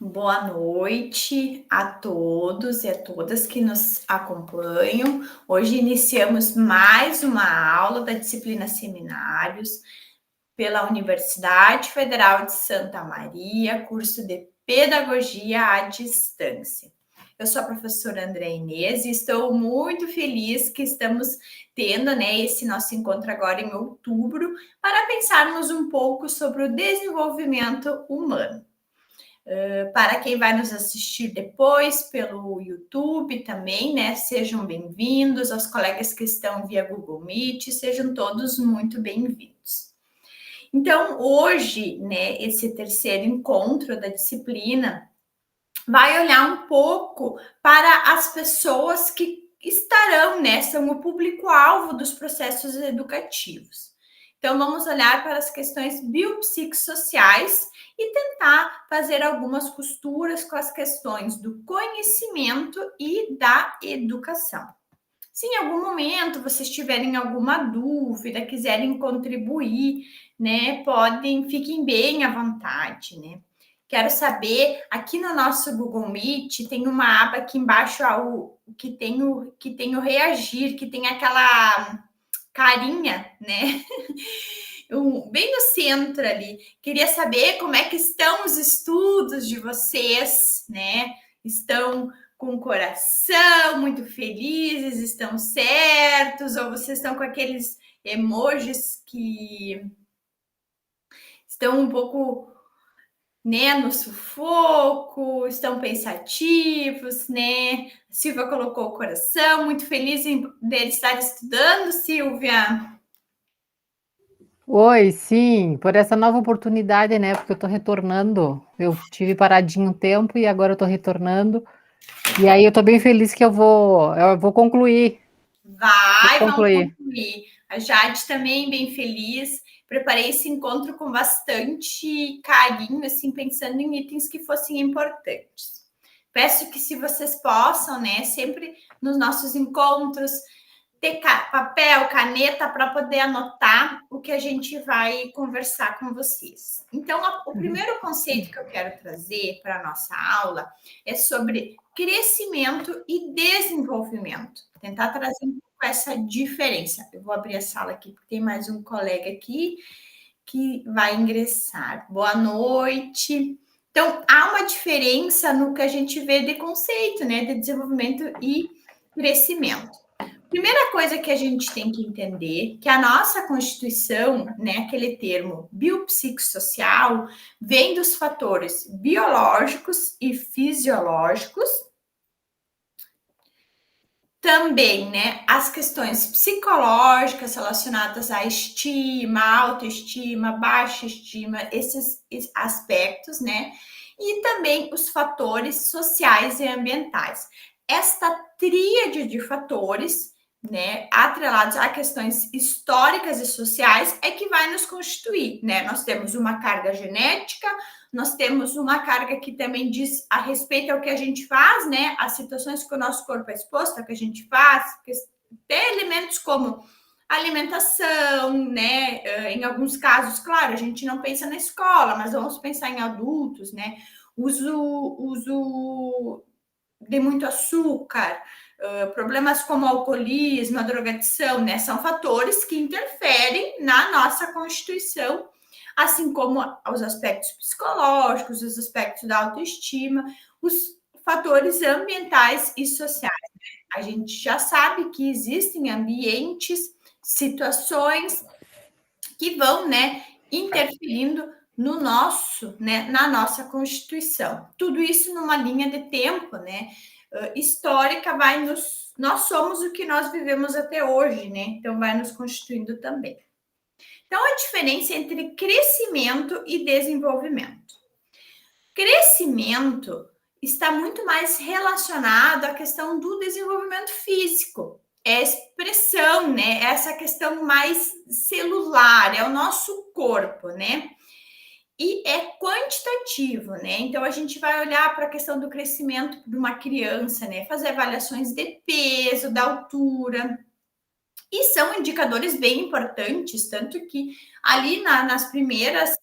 Boa noite a todos e a todas que nos acompanham. Hoje iniciamos mais uma aula da disciplina Seminários pela Universidade Federal de Santa Maria, curso de Pedagogia à Distância. Eu sou a professora André Inês e estou muito feliz que estamos tendo, esse nosso encontro agora em outubro para pensarmos um pouco sobre o desenvolvimento humano. Para quem vai nos assistir depois pelo YouTube também, sejam bem-vindos, aos colegas que estão via Google Meet, sejam todos muito bem-vindos. Então, hoje, esse terceiro encontro da disciplina vai olhar um pouco para as pessoas que estarão, são o público-alvo dos processos educativos. Então, vamos olhar para as questões biopsicossociais e tentar fazer algumas costuras com as questões do conhecimento e da educação. Se em algum momento vocês tiverem alguma dúvida, quiserem contribuir, fiquem bem à vontade, Quero saber, aqui no nosso Google Meet tem uma aba aqui embaixo que tem o reagir, que tem aquela carinha, bem no centro ali. Queria saber como é que estão os estudos de vocês, Estão com o coração muito felizes, estão certos, ou vocês estão com aqueles emojis que estão um pouco, no sufoco, estão pensativos, A Silvia colocou o coração, muito feliz de estar estudando, Silvia. Oi, sim, por essa nova oportunidade, porque eu tô retornando. Eu tive paradinho um tempo e agora eu tô retornando. E aí eu tô bem feliz que eu vou concluir. Vamos concluir. A Jade também bem feliz. Preparei esse encontro com bastante carinho, assim, pensando em itens que fossem importantes. Peço que se vocês possam, sempre nos nossos encontros, ter papel, caneta para poder anotar o que a gente vai conversar com vocês. Então, o primeiro conceito que eu quero trazer para a nossa aula é sobre crescimento e desenvolvimento. Tentar trazer um pouco essa diferença. Eu vou abrir a sala aqui, porque tem mais um colega aqui que vai ingressar. Boa noite. Então, há uma diferença no que a gente vê de conceito, de desenvolvimento e crescimento. Primeira coisa que a gente tem que entender que a nossa Constituição, aquele termo biopsicossocial, vem dos fatores biológicos e fisiológicos. Também, as questões psicológicas relacionadas à estima, autoestima, baixa estima, esses aspectos, E também os fatores sociais e ambientais. Esta tríade de fatores, atrelados a questões históricas e sociais, é que vai nos constituir, Nós temos uma carga genética, nós temos uma carga que também diz a respeito ao que a gente faz, As situações que o nosso corpo é exposto, ao que a gente faz, até elementos como alimentação, Em alguns casos, claro, a gente não pensa na escola, mas vamos pensar em adultos, Uso de muito açúcar, problemas como alcoolismo, a drogadição, São fatores que interferem na nossa constituição, assim como os aspectos psicológicos, os aspectos da autoestima, os fatores ambientais e sociais. A gente já sabe que existem ambientes, situações que vão, interferindo no nosso, na nossa Constituição. Tudo isso numa linha de tempo, histórica, nós somos o que nós vivemos até hoje, Então vai nos constituindo também. Então a diferença entre crescimento e desenvolvimento. Crescimento está muito mais relacionado à questão do desenvolvimento físico. É a expressão, Essa questão mais celular, é o nosso corpo, E é quantitativo, Então a gente vai olhar para a questão do crescimento de uma criança, Fazer avaliações de peso, da altura. E são indicadores bem importantes, tanto que ali nas primeiras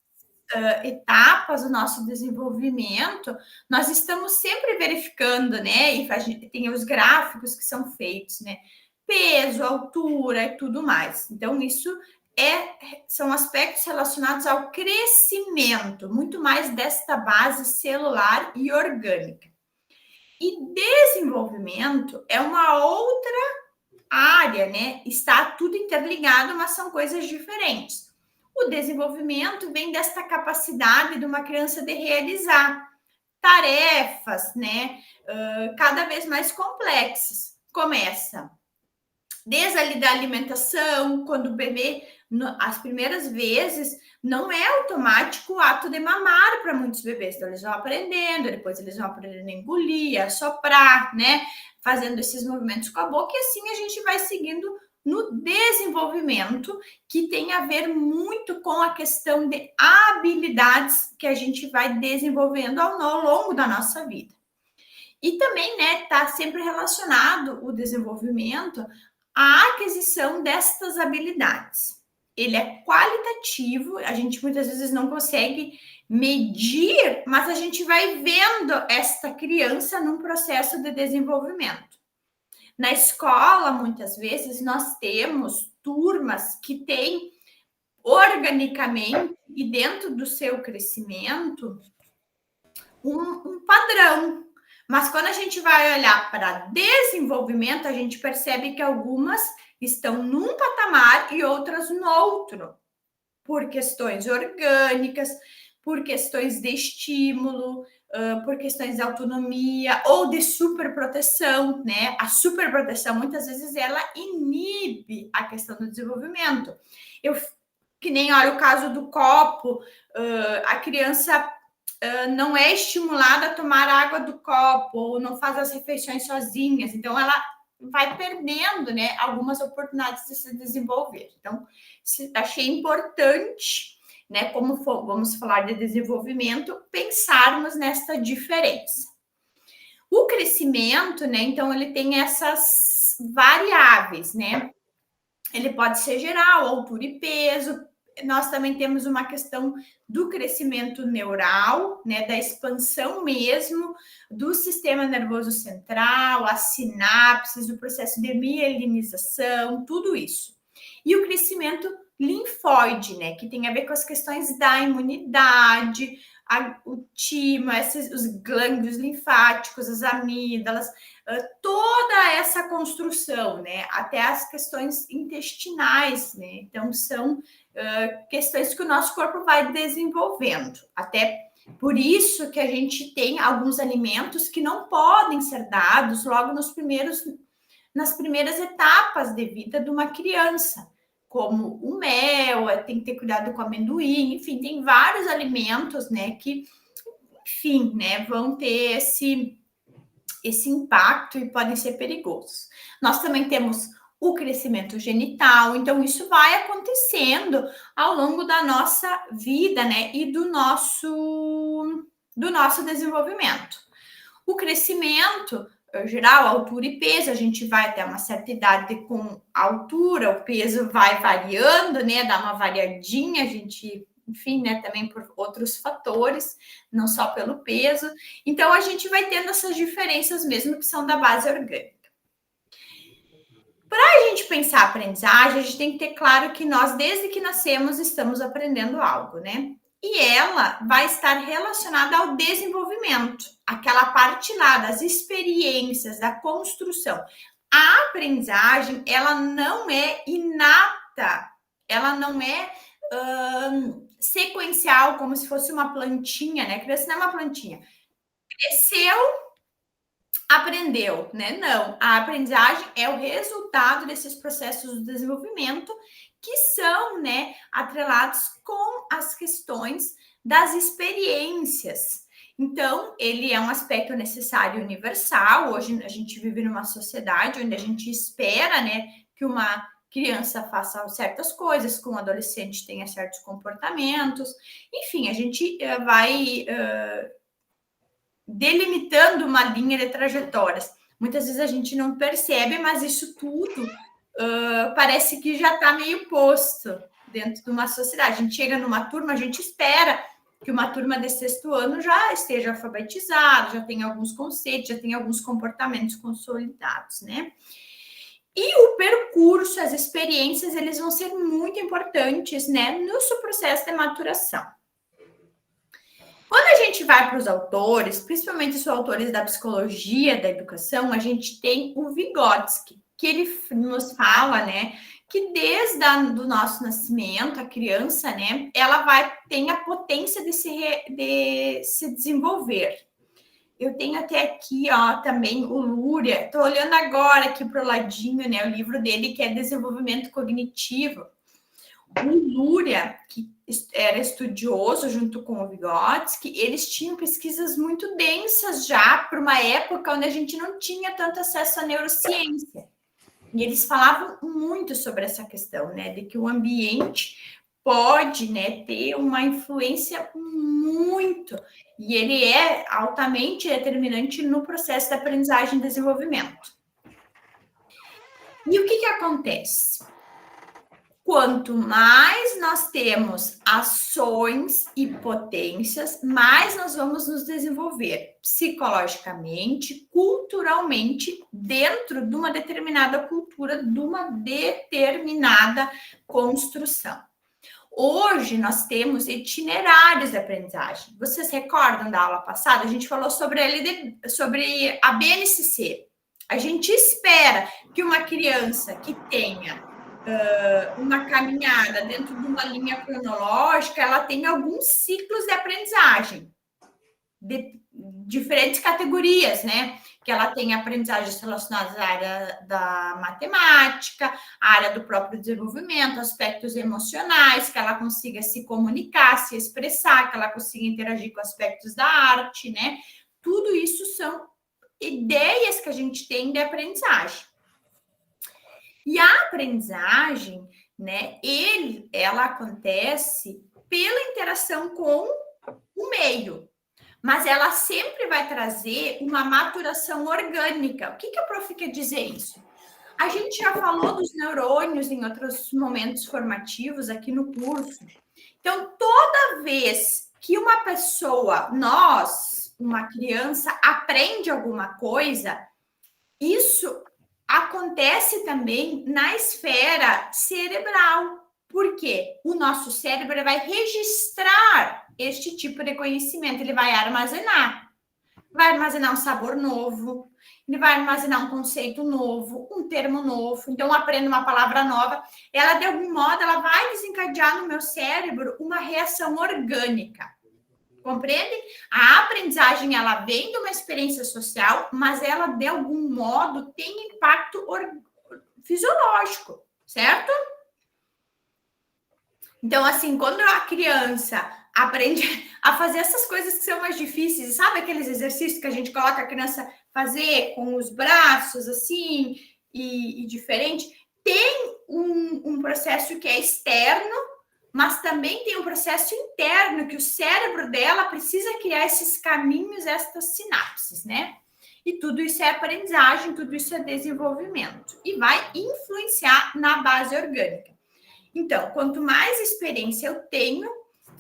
etapas do nosso desenvolvimento, nós estamos sempre verificando, né? E a gente tem os gráficos que são feitos, né? Peso, altura e tudo mais. Então, isso são aspectos relacionados ao crescimento, muito mais desta base celular e orgânica. E desenvolvimento é uma outra área, né? Está tudo interligado, mas são coisas diferentes. O desenvolvimento vem desta capacidade de uma criança de realizar tarefas, né? Cada vez mais complexas. Começa desde ali da alimentação, quando o bebê, as primeiras vezes, não é automático o ato de mamar para muitos bebês. Então, eles vão aprendendo, depois eles vão aprendendo a engolir, a soprar, né? Fazendo esses movimentos com a boca, e assim a gente vai seguindo no desenvolvimento, que tem a ver muito com a questão de habilidades que a gente vai desenvolvendo ao longo da nossa vida. E também, né, está sempre relacionado o desenvolvimento à aquisição destas habilidades. Ele é qualitativo, a gente muitas vezes não consegue medir, mas a gente vai vendo esta criança num processo de desenvolvimento. Na escola, muitas vezes, nós temos turmas que têm organicamente e dentro do seu crescimento um padrão. Mas quando a gente vai olhar para desenvolvimento, a gente percebe que algumas estão num patamar e outras no outro, por questões orgânicas, por questões de estímulo, por questões de autonomia ou de superproteção, né? A superproteção, muitas vezes, ela inibe a questão do desenvolvimento. Que nem, olha, o caso do copo, a criança não é estimulada a tomar água do copo, ou não faz as refeições sozinhas, então ela vai perdendo, né, algumas oportunidades de se desenvolver. Então, achei importante, né, como vamos falar de desenvolvimento, pensarmos nessa diferença. O crescimento, né, então ele tem essas variáveis, né? Ele pode ser geral, altura e peso. Nós também temos uma questão do crescimento neural, né, da expansão mesmo do sistema nervoso central, as sinapses, o processo de mielinização, tudo isso. E o crescimento linfóide, né, que tem a ver com as questões da imunidade, o timo, os glândulos linfáticos, as amígdalas, toda essa construção, né, até as questões intestinais, né, então são questões que o nosso corpo vai desenvolvendo. Até por isso que a gente tem alguns alimentos que não podem ser dados logo nas primeiras etapas de vida de uma criança, como o mel, tem que ter cuidado com o amendoim, enfim, tem vários alimentos, né, que, enfim, né, vão ter esse impacto e podem ser perigosos. Nós também temos o crescimento genital, então isso vai acontecendo ao longo da nossa vida, né, e do nosso desenvolvimento. O crescimento geral, altura e peso, a gente vai até uma certa idade com a altura, o peso vai variando, né, dá uma variadinha, a gente, enfim, né, também por outros fatores, não só pelo peso. Então, a gente vai tendo essas diferenças mesmo que são da base orgânica. Para a gente pensar a aprendizagem, a gente tem que ter claro que nós, desde que nascemos, estamos aprendendo algo, né? E ela vai estar relacionada ao desenvolvimento, aquela parte lá das experiências, da construção. A aprendizagem, ela não é inata, ela não é sequencial, como se fosse uma plantinha, né? A criança não é uma plantinha. Cresceu, aprendeu, né? Não, a aprendizagem é o resultado desses processos de desenvolvimento que são, né, atrelados com as questões das experiências. Então, ele é um aspecto necessário e universal. Hoje a gente vive numa sociedade onde a gente espera, né, que uma criança faça certas coisas, que um adolescente tenha certos comportamentos. Enfim, a gente vai delimitando uma linha de trajetórias. Muitas vezes a gente não percebe, mas isso tudo parece que já está meio posto dentro de uma sociedade. A gente chega numa turma, a gente espera que uma turma de 6º ano já esteja alfabetizada, já tem alguns conceitos, já tem alguns comportamentos consolidados, né? E o percurso, as experiências, eles vão ser muito importantes, né, no seu processo de maturação. Quando a gente vai para os autores, principalmente os autores da psicologia da educação, a gente tem o Vygotsky, que ele nos fala, né, que desde do nosso nascimento, a criança, né, ela tem a potência de se desenvolver. Eu tenho até aqui, ó, também o Luria. Estou olhando agora aqui para o ladinho, né, o livro dele, que é Desenvolvimento Cognitivo. O Luria, que era estudioso junto com o Vygotsky, eles tinham pesquisas muito densas já para uma época onde a gente não tinha tanto acesso à neurociência. E eles falavam muito sobre essa questão, né, de que o ambiente pode, né, ter uma influência muito, e ele é altamente determinante no processo de aprendizagem e desenvolvimento. E o que acontece? Quanto mais nós temos ações e potências, mais nós vamos nos desenvolver psicologicamente, culturalmente, dentro de uma determinada cultura, de uma determinada construção. Hoje nós temos itinerários de aprendizagem. Vocês recordam da aula passada? A gente falou sobre a BNCC. A gente espera que uma criança que tenha uma caminhada dentro de uma linha cronológica, ela tenha alguns ciclos de aprendizagem, de diferentes categorias, né? Que ela tenha aprendizagens relacionadas à área da matemática, à área do próprio desenvolvimento, aspectos emocionais, que ela consiga se comunicar, se expressar, que ela consiga interagir com aspectos da arte, né? Tudo isso são ideias que a gente tem de aprendizagem. E a aprendizagem, né, ela acontece pela interação com o meio, mas ela sempre vai trazer uma maturação orgânica. O que a prof quer dizer isso? A gente já falou dos neurônios em outros momentos formativos aqui no curso. Então, toda vez que uma pessoa, uma criança, aprende alguma coisa, isso acontece também na esfera cerebral. Por quê? O nosso cérebro vai registrar este tipo de conhecimento, ele vai armazenar um sabor novo, ele vai armazenar um conceito novo, um termo novo. Então, aprendo uma palavra nova, ela, de algum modo, ela vai desencadear no meu cérebro uma reação orgânica. Compreende? A aprendizagem, ela vem de uma experiência social, mas ela, de algum modo, tem impacto fisiológico, certo? Então, assim, quando a criança aprende a fazer essas coisas que são mais difíceis, sabe aqueles exercícios que a gente coloca a criança fazer com os braços, assim, e diferente, tem um processo que é externo, mas também tem um processo interno que o cérebro dela precisa criar esses caminhos, estas sinapses, né? E tudo isso é aprendizagem, tudo isso é desenvolvimento. E vai influenciar na base orgânica. Então, quanto mais experiência eu tenho,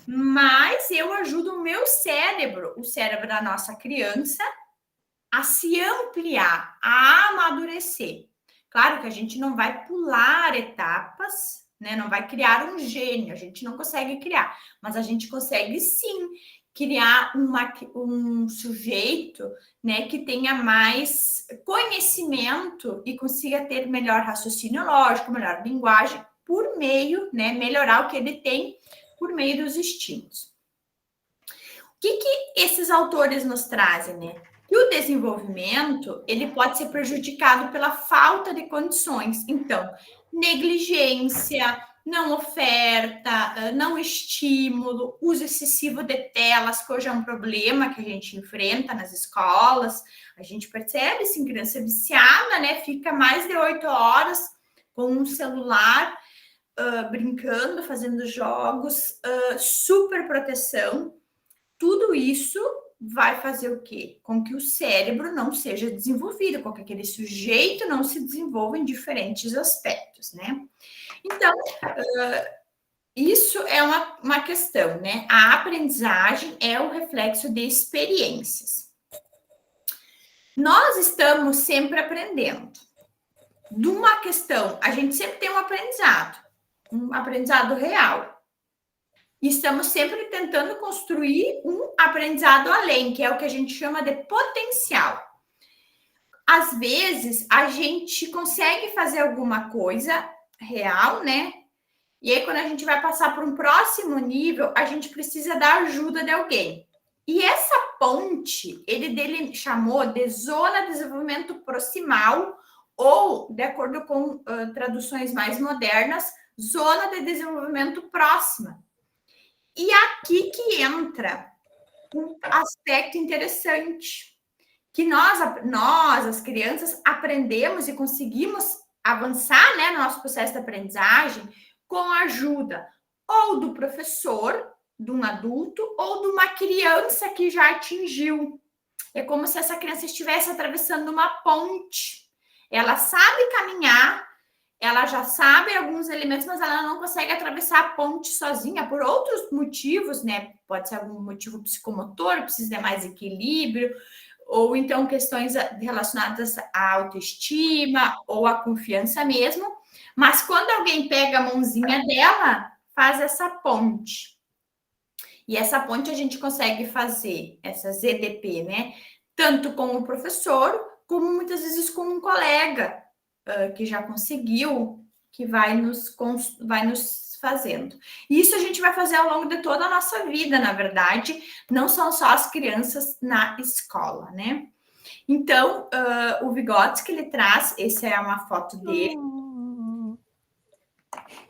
mais eu ajudo o meu cérebro, o cérebro da nossa criança, a se ampliar, a amadurecer. Claro que a gente não vai pular etapas, né? Não vai criar um gênio, a gente não consegue criar, mas a gente consegue sim criar um sujeito, né, que tenha mais conhecimento e consiga ter melhor raciocínio lógico, melhor linguagem, por meio, né, melhorar o que ele tem por meio dos estímulos. O que esses autores nos trazem, né? Que o desenvolvimento, ele pode ser prejudicado pela falta de condições. Então, negligência, não oferta, não estímulo, uso excessivo de telas, que hoje é um problema que a gente enfrenta nas escolas. A gente percebe, assim, criança viciada, né? Fica mais de 8 horas com um celular, brincando, fazendo jogos, super proteção. Tudo isso vai fazer o quê? Com que o cérebro não seja desenvolvido, com que aquele sujeito não se desenvolva em diferentes aspectos, né? Então, Isso é uma questão, né? A aprendizagem é o reflexo de experiências. Nós estamos sempre aprendendo. De uma questão, a gente sempre tem um aprendizado real. E estamos sempre tentando construir um aprendizado além, que é o que a gente chama de potencial. Às vezes, a gente consegue fazer alguma coisa real, né? E aí, quando a gente vai passar para um próximo nível, a gente precisa da ajuda de alguém. E essa ponte, dele chamou de zona de desenvolvimento proximal, ou, de acordo com traduções mais modernas, zona de desenvolvimento próxima. E aqui que entra um aspecto interessante, que nós, as crianças, aprendemos e conseguimos avançar, né, no nosso processo de aprendizagem com a ajuda ou do professor, de um adulto, ou de uma criança que já atingiu. É como se essa criança estivesse atravessando uma ponte. Ela sabe caminhar, ela já sabe alguns elementos, mas ela não consegue atravessar a ponte sozinha por outros motivos, né? Pode ser algum motivo psicomotor, precisa de mais equilíbrio, ou então questões relacionadas à autoestima ou à confiança mesmo. Mas quando alguém pega a mãozinha dela, faz essa ponte. E essa ponte a gente consegue fazer, essa ZDP, né? Tanto com o professor, como muitas vezes com um colega que já conseguiu, que vai nos fazendo. E isso a gente vai fazer ao longo de toda a nossa vida, na verdade, não são só as crianças na escola, né? Então, o Vygotsky, ele traz, essa é uma foto dele,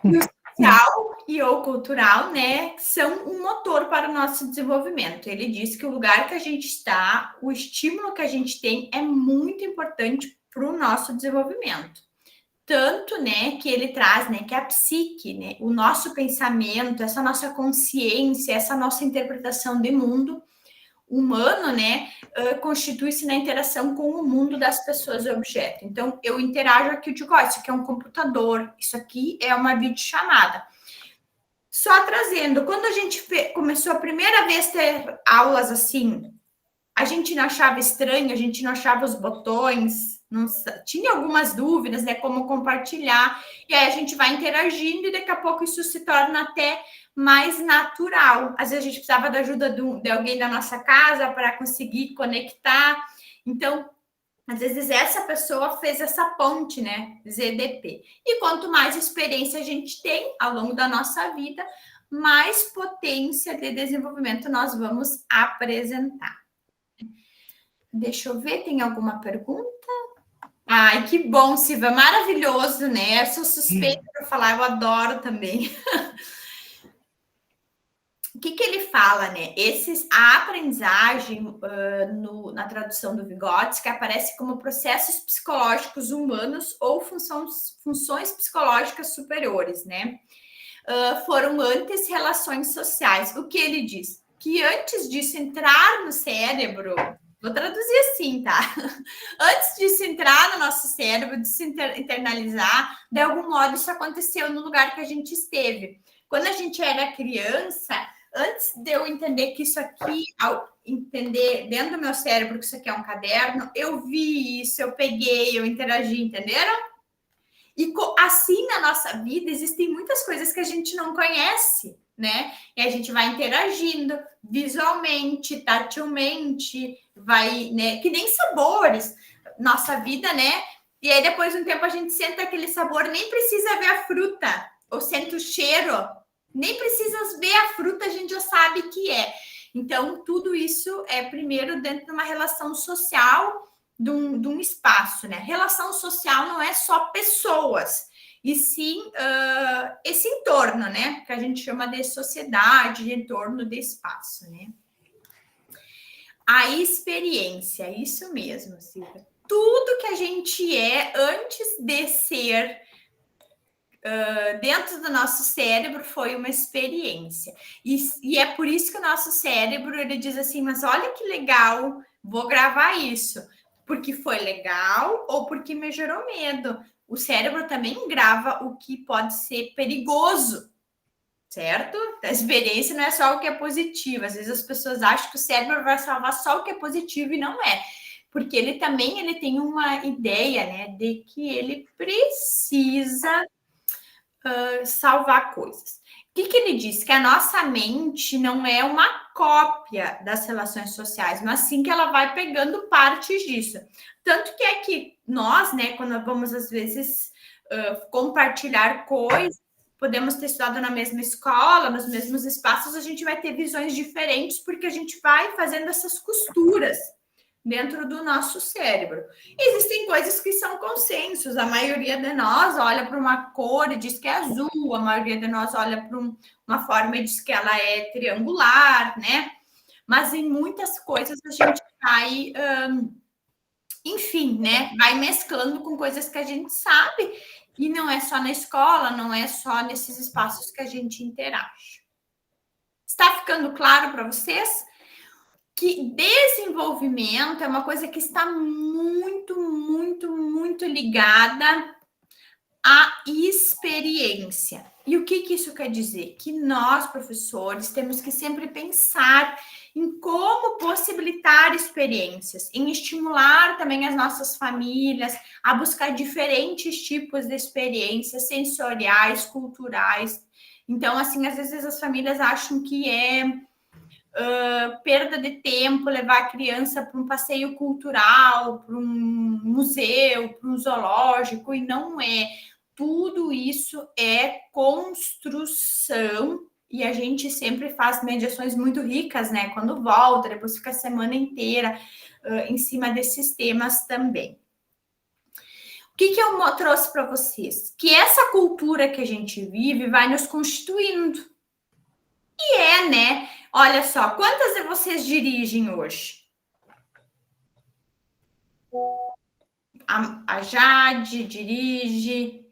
e o social e o cultural, né, são um motor para o nosso desenvolvimento. Ele diz que o lugar que a gente está, o estímulo que a gente tem é muito importante para o nosso desenvolvimento. Tanto, né, que ele traz, né, que a psique, né, o nosso pensamento, essa nossa consciência, essa nossa interpretação de mundo humano, né, constitui-se na interação com o mundo das pessoas e objeto. Então, eu interajo aqui, eu digo, ó, isso aqui é um computador, isso aqui é uma videochamada. Só trazendo, quando a gente começou a primeira vez a ter aulas assim, a gente não achava estranho, a gente não achava os botões, não, tinha algumas dúvidas, né, como compartilhar, e aí a gente vai interagindo e daqui a pouco isso se torna até mais natural. Às vezes a gente precisava da ajuda de alguém da nossa casa para conseguir conectar. Então, às vezes essa pessoa fez essa ponte, né, ZDP. E quanto mais experiência a gente tem ao longo da nossa vida, mais potência de desenvolvimento nós vamos apresentar. Deixa eu ver, tem alguma pergunta? Ai, que bom, Silvia, maravilhoso, né? Eu sou suspeita para falar, eu adoro também. O que ele fala, né? A aprendizagem na tradução do Vygotsky aparece como processos psicológicos humanos ou funções psicológicas superiores, né? Foram antes relações sociais. O que ele diz? Que antes disso entrar no cérebro, vou traduzir assim, tá? Antes disso entrar no nosso cérebro, de se internalizar, de algum modo isso aconteceu no lugar que a gente esteve. Quando a gente era criança, antes de eu entender que isso aqui, ao entender dentro do meu cérebro que isso aqui é um caderno, eu vi isso, eu peguei, eu interagi, entenderam? E assim na nossa vida existem muitas coisas que a gente não conhece, né? E a gente vai interagindo visualmente, tatilmente, vai, né? Que nem sabores, nossa vida, né? E aí depois de um tempo a gente sente aquele sabor, nem precisa ver a fruta, ou sente o cheiro, nem precisa ver a fruta, a gente já sabe que é. Então, tudo isso é primeiro dentro de uma relação social, de um espaço, né? Relação social não é só pessoas, e sim esse entorno, né? Que a gente chama de sociedade, de entorno de espaço, né? A experiência, isso mesmo, Silvia. Tudo que a gente é antes de ser dentro do nosso cérebro foi uma experiência. E é por isso que o nosso cérebro ele diz assim, mas olha que legal, vou gravar isso. Porque foi legal ou porque me gerou medo. O cérebro também grava o que pode ser perigoso. certo? A experiência não é só o que é positivo. Às vezes as pessoas acham que o cérebro vai salvar só o que é positivo e não é. Porque ele tem uma ideia, né, de que ele precisa salvar coisas. O que ele diz? Que a nossa mente não é uma cópia das relações sociais, mas sim que ela vai pegando partes disso. Tanto que é que nós, né, quando vamos às vezes compartilhar coisas, podemos ter estudado na mesma escola, nos mesmos espaços, a gente vai ter visões diferentes, porque a gente vai fazendo essas costuras dentro do nosso cérebro. Existem coisas que são consensos. A maioria de nós olha para uma cor e diz que é azul, a maioria de nós olha para uma forma e diz que ela é triangular, né? Mas em muitas coisas a gente vai, enfim, né? Vai mesclando com coisas que a gente sabe, e não é só na escola, não é só nesses espaços que a gente interage. Está ficando claro para vocês? Que desenvolvimento é uma coisa que está muito, muito, muito ligada à experiência. E o que isso quer dizer? Que nós, professores, temos que sempre pensar em como possibilitar experiências, em estimular também as nossas famílias a buscar diferentes tipos de experiências sensoriais, culturais. Então, assim, às vezes as famílias acham que perda de tempo levar a criança para um passeio cultural, para um museu, para um zoológico, e não é. Tudo isso é construção, e a gente sempre faz mediações muito ricas, né? Quando volta, depois fica a semana inteira em cima desses temas também. O que eu trouxe para vocês? Que essa cultura que a gente vive vai nos constituindo. E né? Olha só, quantas de vocês dirigem hoje? A Jade dirige.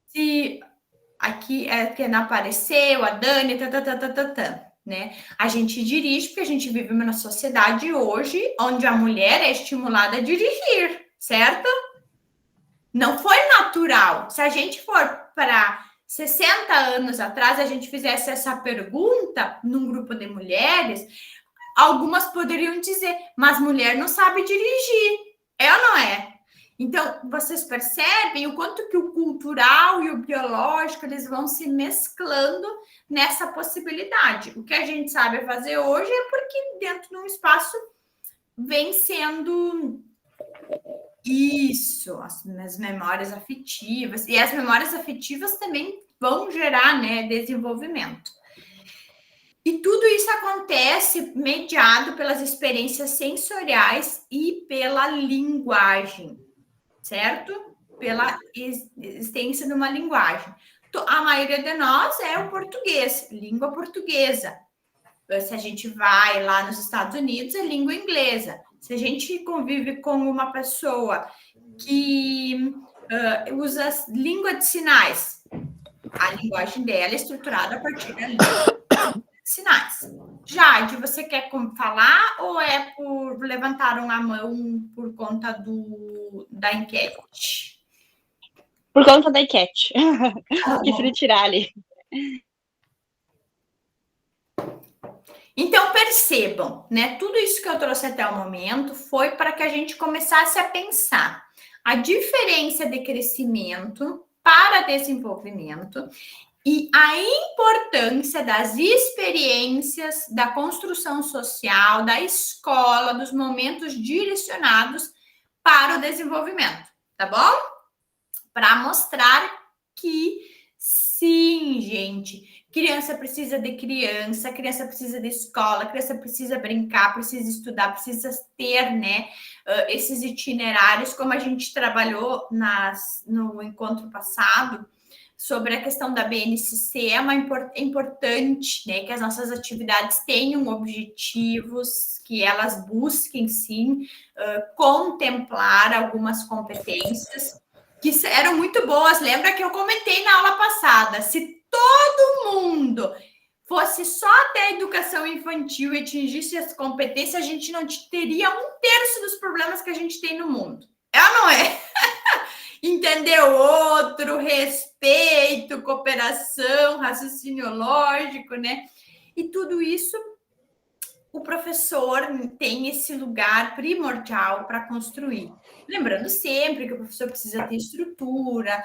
Se aqui que não apareceu, a Dani, né? A gente dirige porque a gente vive numa sociedade hoje onde a mulher é estimulada a dirigir, certo? Não foi natural. Se a gente for para 60 anos atrás, a gente fizesse essa pergunta num grupo de mulheres, algumas poderiam dizer, mas mulher não sabe dirigir. É ou não é? Então, vocês percebem o quanto que o cultural e o biológico, eles vão se mesclando nessa possibilidade. O que a gente sabe fazer hoje é porque dentro de um espaço vem sendo isso, as memórias afetivas. E as memórias afetivas também vão gerar, né, desenvolvimento. E tudo isso acontece mediado pelas experiências sensoriais e pela linguagem, certo? Pela existência de uma linguagem. A maioria de nós é o português, língua portuguesa. Se a gente vai lá nos Estados Unidos, é língua inglesa. Se a gente convive com uma pessoa que usa língua de sinais, a linguagem dela é estruturada a partir da língua de sinais. Jade, você quer falar ou é por levantaram a mão por conta da enquete? Por conta da enquete. Prefiro tirar ali. Então, percebam, né? Tudo isso que eu trouxe até o momento foi para que a gente começasse a pensar a diferença de crescimento para desenvolvimento e a importância das experiências, da construção social, da escola, dos momentos direcionados para o desenvolvimento, tá bom? Para mostrar que sim, gente, criança precisa de criança precisa de escola, criança precisa brincar, precisa estudar, precisa ter, né, esses itinerários, como a gente trabalhou no encontro passado, sobre a questão da BNCC, é importante, né, que as nossas atividades tenham objetivos, que elas busquem, sim, contemplar algumas competências, que eram muito boas. Lembra que eu comentei na aula passada? Se todo mundo fosse só até a educação infantil e atingisse as competências, a gente não teria 1/3 dos problemas que a gente tem no mundo. É ou não é? entender o outro, respeito, cooperação, raciocínio lógico, né? E tudo isso o professor tem esse lugar primordial para construir. Lembrando sempre que o professor precisa ter estrutura,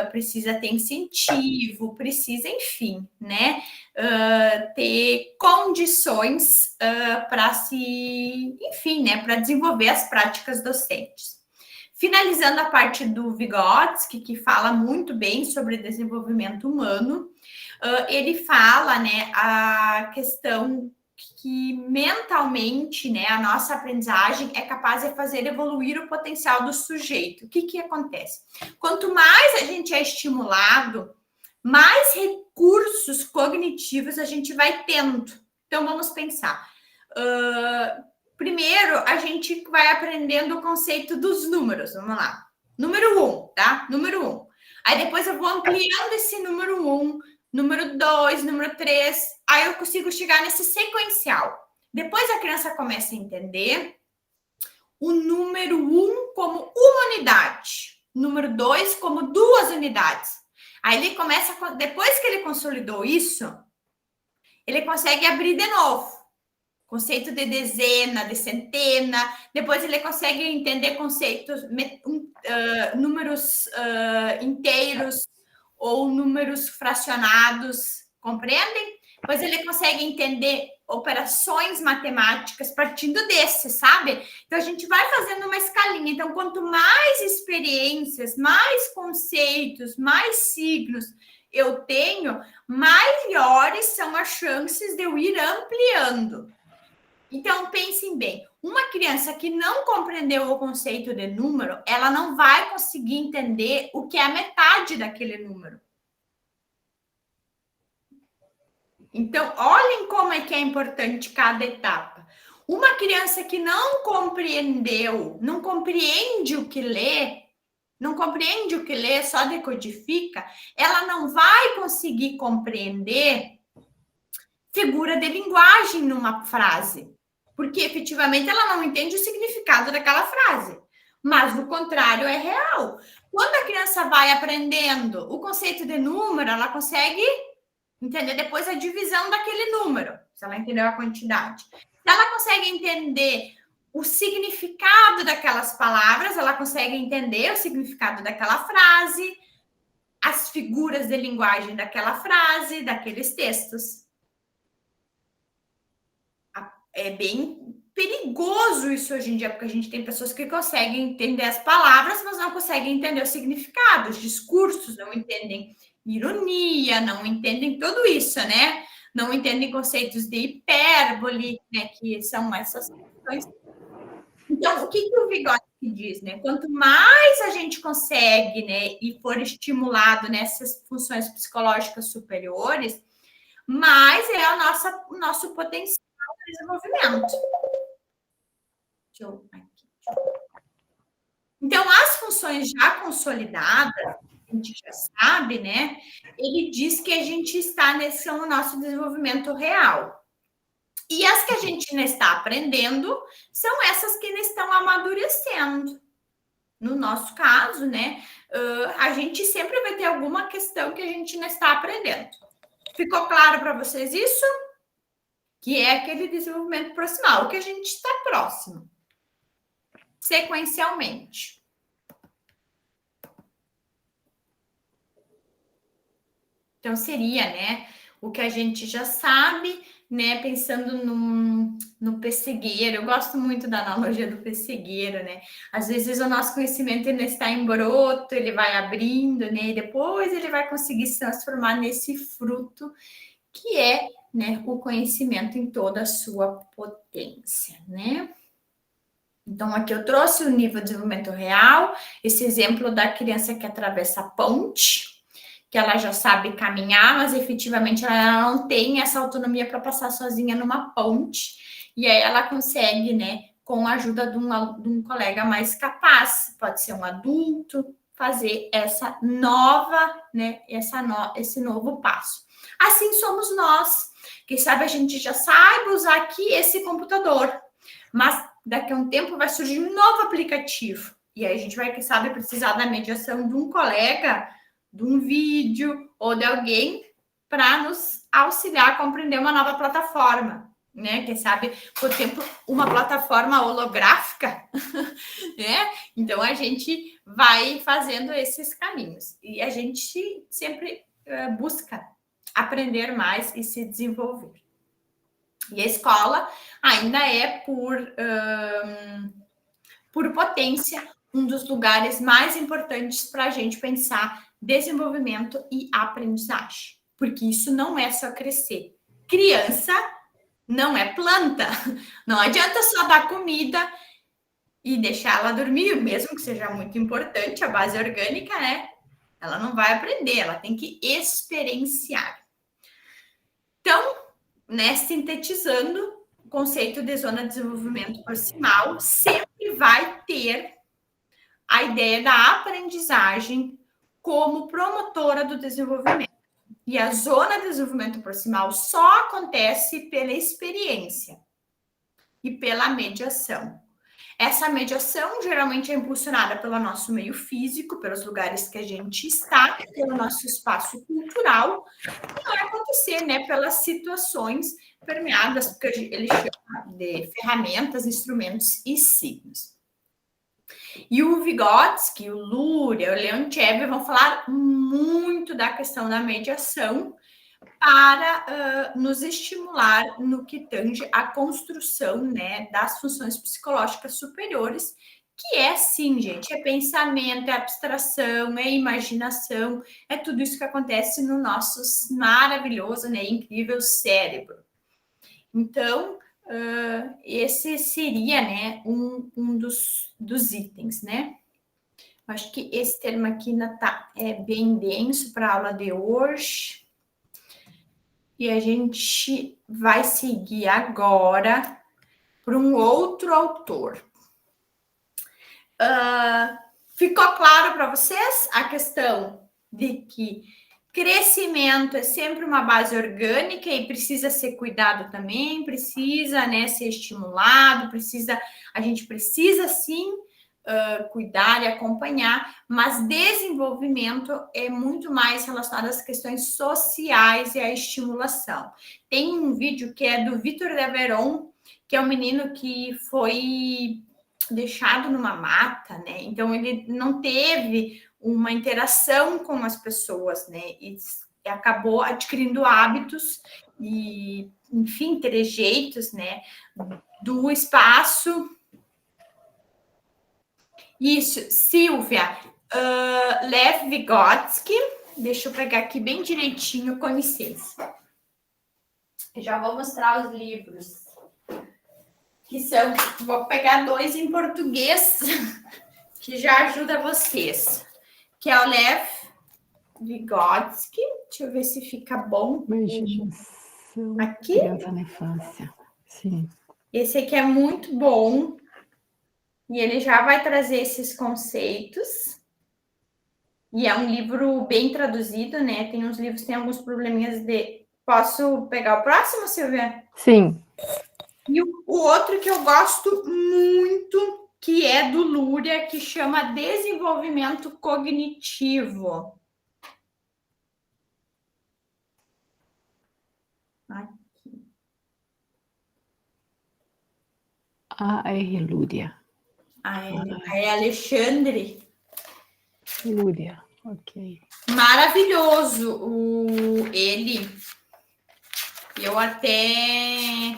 precisa ter incentivo, precisa, enfim, né, ter condições para enfim, né, para desenvolver as práticas docentes. Finalizando a parte do Vygotsky, que fala muito bem sobre desenvolvimento humano, ele fala, né, a questão que mentalmente, né, a nossa aprendizagem é capaz de fazer evoluir o potencial do sujeito. O que acontece? Quanto mais a gente é estimulado, mais recursos cognitivos a gente vai tendo. Então, vamos pensar. Primeiro, a gente vai aprendendo o conceito dos números. Vamos lá. Número 1, tá? Número 1. Aí depois eu vou ampliando esse número 1, número 2, número 3, aí eu consigo chegar nesse sequencial. Depois a criança começa a entender o número 1 como uma unidade, número 2 como 2 unidades. Aí ele começa, depois que ele consolidou isso, ele consegue abrir de novo. Conceito de dezena, de centena, depois ele consegue entender conceitos, números inteiros, ou números fracionados, compreendem? Pois ele consegue entender operações matemáticas partindo desse, sabe? Então, a gente vai fazendo uma escalinha. Então, quanto mais experiências, mais conceitos, mais signos eu tenho, maiores são as chances de eu ir ampliando. Então, pensem bem, uma criança que não compreendeu o conceito de número, ela não vai conseguir entender o que é a metade daquele número. Então, olhem como é que é importante cada etapa. Uma criança que não compreendeu, não compreende o que lê, só decodifica, ela não vai conseguir compreender figura de linguagem numa frase, porque efetivamente ela não entende o significado daquela frase. Mas o contrário é real. Quando a criança vai aprendendo o conceito de número, ela consegue entender depois a divisão daquele número, se ela entendeu a quantidade. Se ela consegue entender o significado daquelas palavras, ela consegue entender o significado daquela frase, as figuras de linguagem daquela frase, daqueles textos. É bem perigoso isso hoje em dia, porque a gente tem pessoas que conseguem entender as palavras, mas não conseguem entender o significado, os discursos, não entendem ironia, não entendem tudo isso, né? Não entendem conceitos de hipérbole, né? Que são essas questões. Então, o que o Vygotsky diz, né? Quanto mais a gente consegue, né, e for estimulado nessas funções psicológicas superiores, mais é o nosso potencial de desenvolvimento. Então, as funções já consolidadas, a gente já sabe, né? Ele diz que a gente está nesse no nosso desenvolvimento real. E as que a gente ainda está aprendendo são essas que ainda estão amadurecendo. No nosso caso, né? A gente sempre vai ter alguma questão que a gente ainda está aprendendo. Ficou claro para vocês isso? Que é aquele desenvolvimento proximal, que a gente está próximo. Sequencialmente. Então, seria, né, o que a gente já sabe, né, pensando no pessegueiro. Eu gosto muito da analogia do pessegueiro, né? Às vezes o nosso conhecimento ainda está em broto, ele vai abrindo, né, e depois ele vai conseguir se transformar nesse fruto que é, né, o conhecimento em toda a sua potência, né? Então, aqui eu trouxe o nível de desenvolvimento real, esse exemplo da criança que atravessa a ponte, que ela já sabe caminhar, mas efetivamente ela não tem essa autonomia para passar sozinha numa ponte, e aí ela consegue, né, com a ajuda de um colega mais capaz, pode ser um adulto, fazer essa nova, né, esse novo passo. Assim somos nós. Quem sabe a gente já saiba usar aqui esse computador, mas daqui a um tempo vai surgir um novo aplicativo E aí a gente vai, quem sabe, precisar da mediação de um colega, de um vídeo ou de alguém para nos auxiliar a compreender uma nova plataforma, né? Quem sabe, por exemplo, uma plataforma holográfica, né? Então a gente vai fazendo esses caminhos e a gente sempre busca aprender mais e se desenvolver. E a escola ainda é por potência um dos lugares mais importantes para a gente pensar desenvolvimento e aprendizagem, porque isso não é só crescer. Criança não é planta, não adianta só dar comida e deixar ela dormir, mesmo que seja muito importante, a base orgânica, né? Ela não vai aprender, ela tem que experienciar. Então, né, sintetizando, o conceito de zona de desenvolvimento proximal sempre vai ter a ideia da aprendizagem como promotora do desenvolvimento. E a zona de desenvolvimento proximal só acontece pela experiência e pela mediação. Essa mediação geralmente é impulsionada pelo nosso meio físico, pelos lugares que a gente está, pelo nosso espaço cultural, e vai acontecer, né, pelas situações permeadas, porque ele chama de ferramentas, instrumentos e signos. E o Vygotsky, o Luria, o Leontiev vão falar muito da questão da mediação para nos estimular no que tange a construção, né, das funções psicológicas superiores, que é sim, gente, é pensamento, é abstração, é imaginação, é tudo isso que acontece no nosso maravilhoso, né, incrível cérebro. Então, esse seria, né, um dos itens, né? Acho que esse termo aqui ainda é bem denso para a aula de hoje. E a gente vai seguir agora para um outro autor. Ficou claro para vocês a questão de que crescimento é sempre uma base orgânica e precisa ser cuidado também, precisa, né, ser estimulado, a gente precisa sim cuidar e acompanhar, mas desenvolvimento é muito mais relacionado às questões sociais e à estimulação. Tem um vídeo que é do Vitor de Averon, que é um menino que foi deixado numa mata, né? Então ele não teve uma interação com as pessoas, né? E acabou adquirindo hábitos e, enfim, trejeitos, né? Do espaço. Isso, Silvia, Lev Vygotsky, deixa eu pegar aqui bem direitinho, com licença. Eu já vou mostrar os livros, que são, vou pegar 2 em português, que já ajuda vocês, que é o Lev Vygotsky, deixa eu ver se fica bom. Imaginação, aqui. Criança na infância, sim. Esse aqui é muito bom. E ele já vai trazer esses conceitos. E é um livro bem traduzido, né? Tem uns livros, tem alguns probleminhas de... Posso pegar o próximo, Silvia? Sim. E o outro que eu gosto muito, que é do Luria, que chama Desenvolvimento Cognitivo. Aqui. A.R. Luria. É Alexandre. Luria, ok. Maravilhoso ele. Eu até...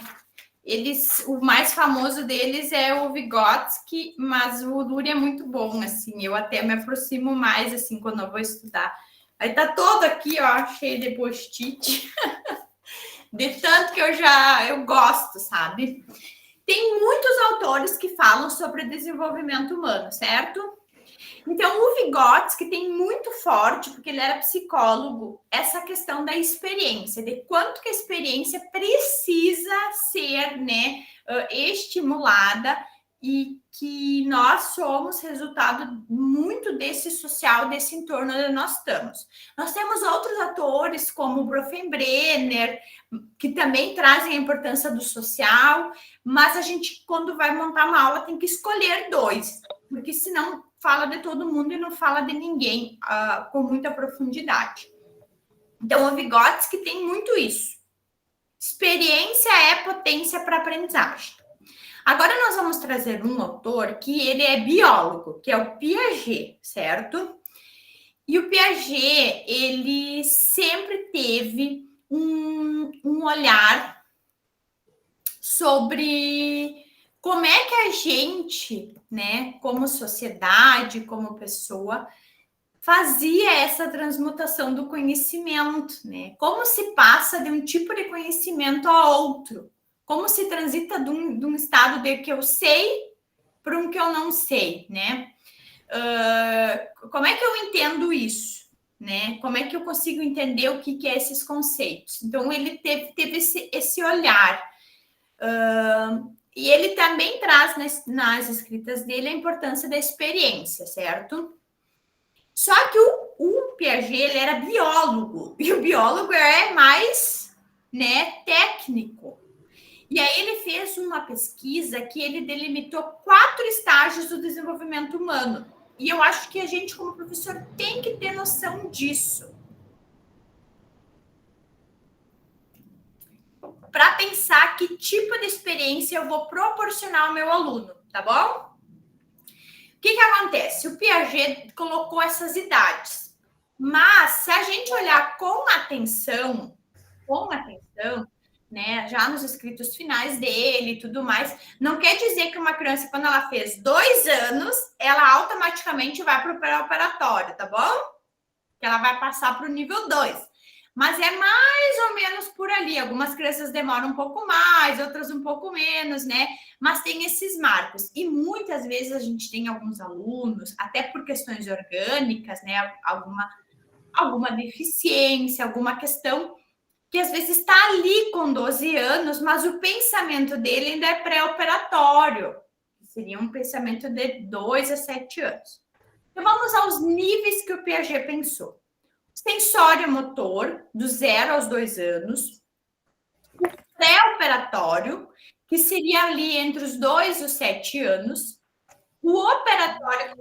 o mais famoso deles é o Vygotsky, mas o Luria é muito bom, assim. Eu até me aproximo mais, assim, quando eu vou estudar. Aí tá todo aqui, ó, cheio de post-it. De tanto que eu gosto, sabe? Tem muitos autores que falam sobre desenvolvimento humano, certo? Então, o Vygotsky tem muito forte, porque ele era psicólogo, essa questão da experiência, de quanto que a experiência precisa ser, né, estimulada e que nós somos resultado muito desse social, desse entorno onde nós estamos. Nós temos outros autores, como o Bronfenbrenner, que também trazem a importância do social, mas a gente, quando vai montar uma aula, tem que escolher 2, porque senão fala de todo mundo e não fala de ninguém com muita profundidade. Então, o Vygotsky tem muito isso. Experiência é potência para aprendizagem. Agora nós vamos trazer um autor que ele é biólogo, que é o Piaget, certo? E o Piaget, ele sempre teve um olhar sobre como é que a gente, né, como sociedade, como pessoa, fazia essa transmutação do conhecimento, né? Como se passa de um tipo de conhecimento a outro? Como se transita de um estado de que eu sei para um que eu não sei, né? Como é que eu entendo isso, né? Como é que eu consigo entender o que é esses conceitos? Então, ele teve esse olhar. E ele também traz nas escritas dele a importância da experiência, certo? Só que o Piaget, ele era biólogo, e o biólogo é mais, né, técnico. E aí ele fez uma pesquisa que ele delimitou 4 estágios do desenvolvimento humano. E eu acho que a gente, como professor, tem que ter noção disso. Para pensar que tipo de experiência eu vou proporcionar ao meu aluno, tá bom? O que acontece? O Piaget colocou essas idades. Mas, se a gente olhar com atenção, né, já nos escritos finais dele e tudo mais, não quer dizer que uma criança, quando ela fez 2 anos, ela automaticamente vai para o pré-operatório, tá bom? Que ela vai passar para o nível 2. Mas é mais ou menos por ali. Algumas crianças demoram um pouco mais, outras um pouco menos, né? Mas tem esses marcos. E muitas vezes a gente tem alguns alunos, até por questões orgânicas, né? Alguma deficiência, alguma questão que às vezes está ali com 12 anos, mas o pensamento dele ainda é pré-operatório. Seria um pensamento de 2 a 7 anos. Então, vamos aos níveis que o Piaget pensou. Sensório motor, do 0 aos 2 anos. O pré-operatório, que seria ali entre os 2 e os 7 anos. O operatório,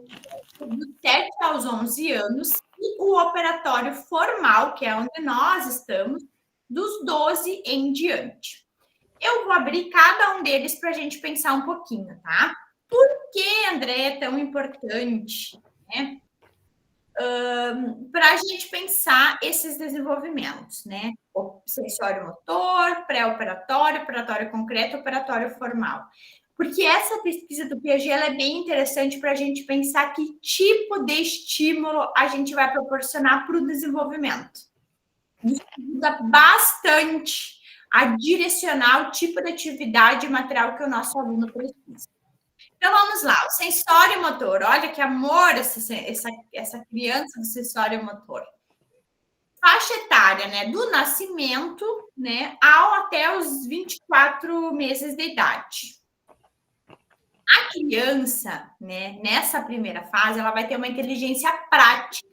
dos 7 aos 11 anos. E o operatório formal, que é onde nós estamos, dos 12 em diante. Eu vou abrir cada um deles para a gente pensar um pouquinho, tá? Por que, André, é tão importante, né? Para a gente pensar esses desenvolvimentos, né? O sensório motor, pré-operatório, operatório concreto, operatório formal. Porque essa pesquisa do Piaget ela é bem interessante para a gente pensar que tipo de estímulo a gente vai proporcionar para o desenvolvimento. Isso ajuda bastante a direcionar o tipo de atividade e material que o nosso aluno precisa. Então, vamos lá, o sensório motor. Olha que amor essa criança do sensório motor. Faixa etária, né? Do nascimento, né? Até os 24 meses de idade. A criança, né? Nessa primeira fase, ela vai ter uma inteligência prática,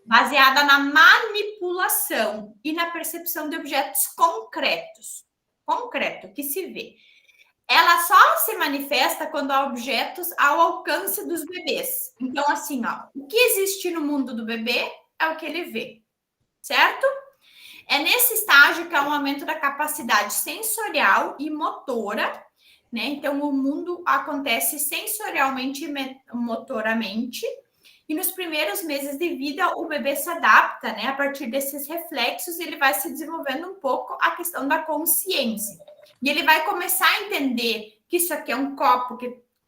baseada na manipulação e na percepção de objetos concretos. Concreto, que se vê. Ela só se manifesta quando há objetos ao alcance dos bebês. Então, assim, ó, o que existe no mundo do bebê é o que ele vê, certo? É nesse estágio que há um aumento da capacidade sensorial e motora, né? Então, o mundo acontece sensorialmente e motoramente. E nos primeiros meses de vida, o bebê se adapta, né? A partir desses reflexos, ele vai se desenvolvendo um pouco a questão da consciência. E ele vai começar a entender que isso aqui é um copo,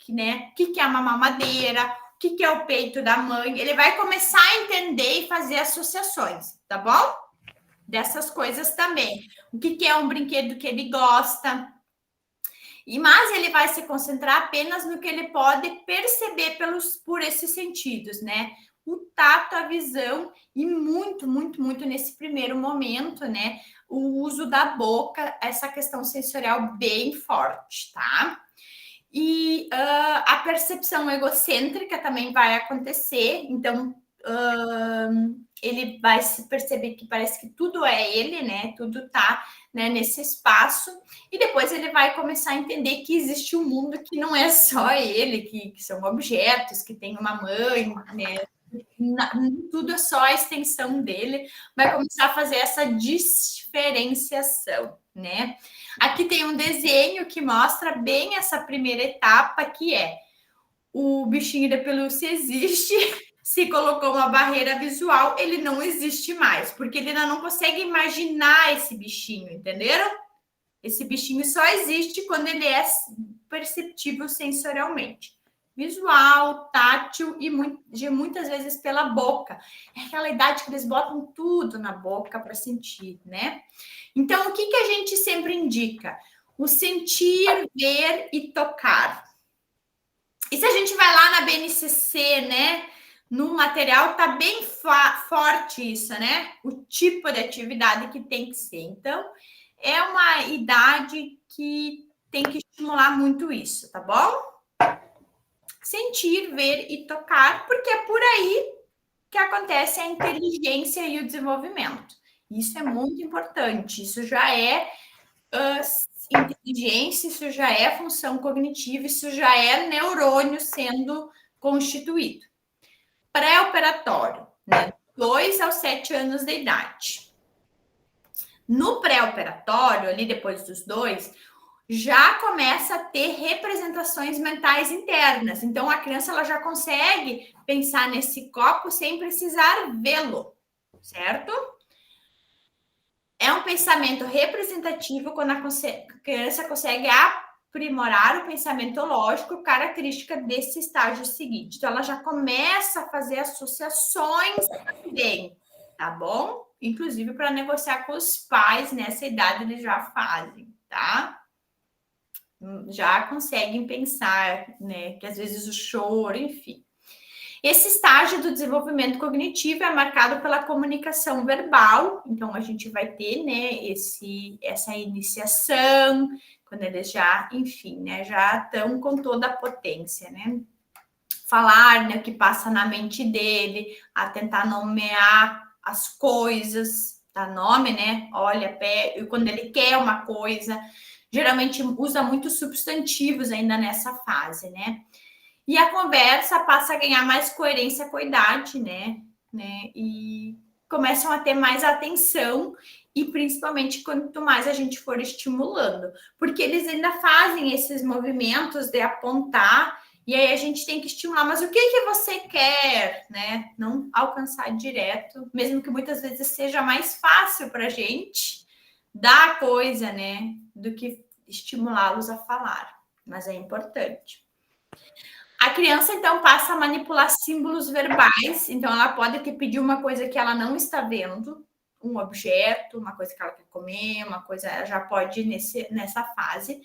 né? O que é uma mamadeira, o que é o peito da mãe. Ele vai começar a entender e fazer associações, tá bom? Dessas coisas também. O que é um brinquedo que ele gosta. Mas ele vai se concentrar apenas no que ele pode perceber por esses sentidos, né? O tato, a visão e muito, muito, muito nesse primeiro momento, né? O uso da boca, essa questão sensorial bem forte, tá? E a percepção egocêntrica também vai acontecer. Então, ele vai se perceber que parece que tudo é ele, né? Tudo tá, né, nesse espaço, e depois ele vai começar a entender que existe um mundo que não é só ele, que são objetos, que tem uma mãe, né? Tudo é só a extensão dele, vai começar a fazer essa diferenciação, né? Aqui tem um desenho que mostra bem essa primeira etapa, que é o bichinho da pelúcia existe, se colocou uma barreira visual, ele não existe mais, porque ele ainda não consegue imaginar esse bichinho, entenderam? Esse bichinho só existe quando ele é perceptível sensorialmente. Visual, tátil e muitas vezes pela boca. É aquela idade que eles botam tudo na boca para sentir, né? Então, o que a gente sempre indica? O sentir, ver e tocar. E se a gente vai lá na BNCC, né? No material tá bem forte isso, né? O tipo de atividade que tem que ser. Então, é uma idade que tem que estimular muito isso, tá bom? Sentir, ver e tocar, porque é por aí que acontece a inteligência e o desenvolvimento. Isso é muito importante. Isso já é inteligência, isso já é função cognitiva, isso já é neurônio sendo constituído. Pré-operatório, né? 2 aos 7 anos de idade. No pré-operatório, ali depois dos 2, já começa a ter representações mentais internas. Então, a criança ela já consegue pensar nesse copo sem precisar vê-lo, certo? É um pensamento representativo quando a criança consegue aprimorar o pensamento lógico, característica desse estágio seguinte. Então, ela já começa a fazer associações bem, tá bom? Inclusive, para negociar com os pais, nessa idade, eles já fazem, tá? Já conseguem pensar, né? Que às vezes o choro, enfim. Esse estágio do desenvolvimento cognitivo é marcado pela comunicação verbal, então a gente vai ter, né, essa iniciação, quando eles já, enfim, né, já estão com toda a potência, né? Falar, né, o que passa na mente dele, a tentar nomear as coisas, dar nome, né? Olha, quando ele quer uma coisa, geralmente usa muitos substantivos ainda nessa fase, né? E a conversa passa a ganhar mais coerência com a idade, né? E começam a ter mais atenção, e principalmente quanto mais a gente for estimulando, porque eles ainda fazem esses movimentos de apontar, e aí a gente tem que estimular, mas o que você quer, né? Não alcançar direto, mesmo que muitas vezes seja mais fácil para a gente dar a coisa, né? Do que estimulá-los a falar, mas é importante. A criança, então, passa a manipular símbolos verbais. Então, ela pode pedir uma coisa que ela não está vendo, um objeto, uma coisa que ela quer comer, uma coisa, ela já pode ir nessa fase.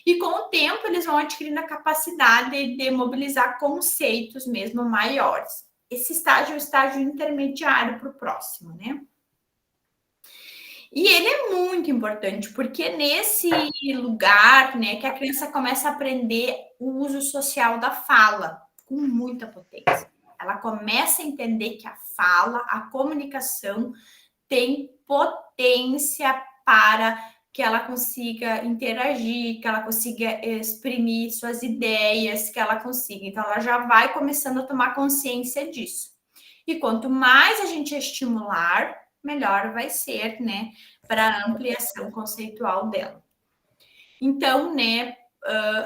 E com o tempo, eles vão adquirindo a capacidade de mobilizar conceitos mesmo maiores. Esse estágio é o estágio intermediário para o próximo, né? E ele é muito importante, porque nesse lugar, né, que a criança começa a aprender o uso social da fala, com muita potência. Ela começa a entender que a fala, a comunicação, tem potência para que ela consiga interagir, que ela consiga exprimir suas ideias, que ela consiga. Então, ela já vai começando a tomar consciência disso. E quanto mais a gente estimular, melhor vai ser, né, para a ampliação conceitual dela. Então, né,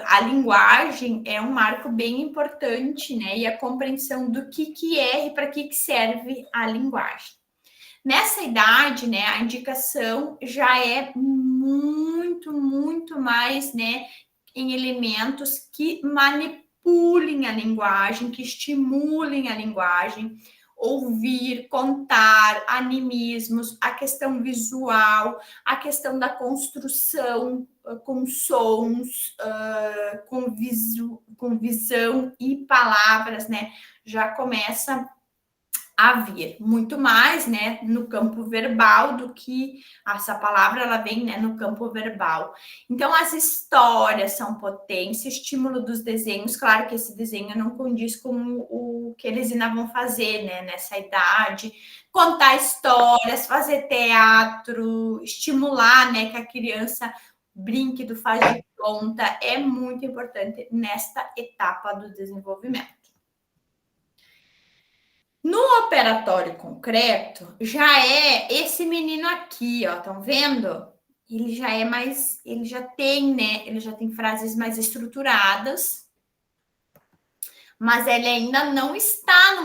a linguagem é um marco bem importante, né, e a compreensão do que é e para que serve a linguagem. Nessa idade, né, a indicação já é muito mais, né, em elementos que manipulem a linguagem, que estimulem a linguagem, ouvir, contar, animismos, a questão visual, a questão da construção com sons, com visão e palavras, né? Já começa a vir muito mais, né, no campo verbal do que essa palavra, ela vem, né, no campo verbal. Então, as histórias são potência, estímulo dos desenhos, claro que esse desenho não condiz com o que eles ainda vão fazer, né, nessa idade, contar histórias, fazer teatro, estimular, né, que a criança brinque do faz de conta, é muito importante nesta etapa do desenvolvimento. No operatório concreto, já é esse menino aqui, ó, estão vendo? Ele já é mais, ele já tem, né? Ele já tem frases mais estruturadas, mas ele ainda não está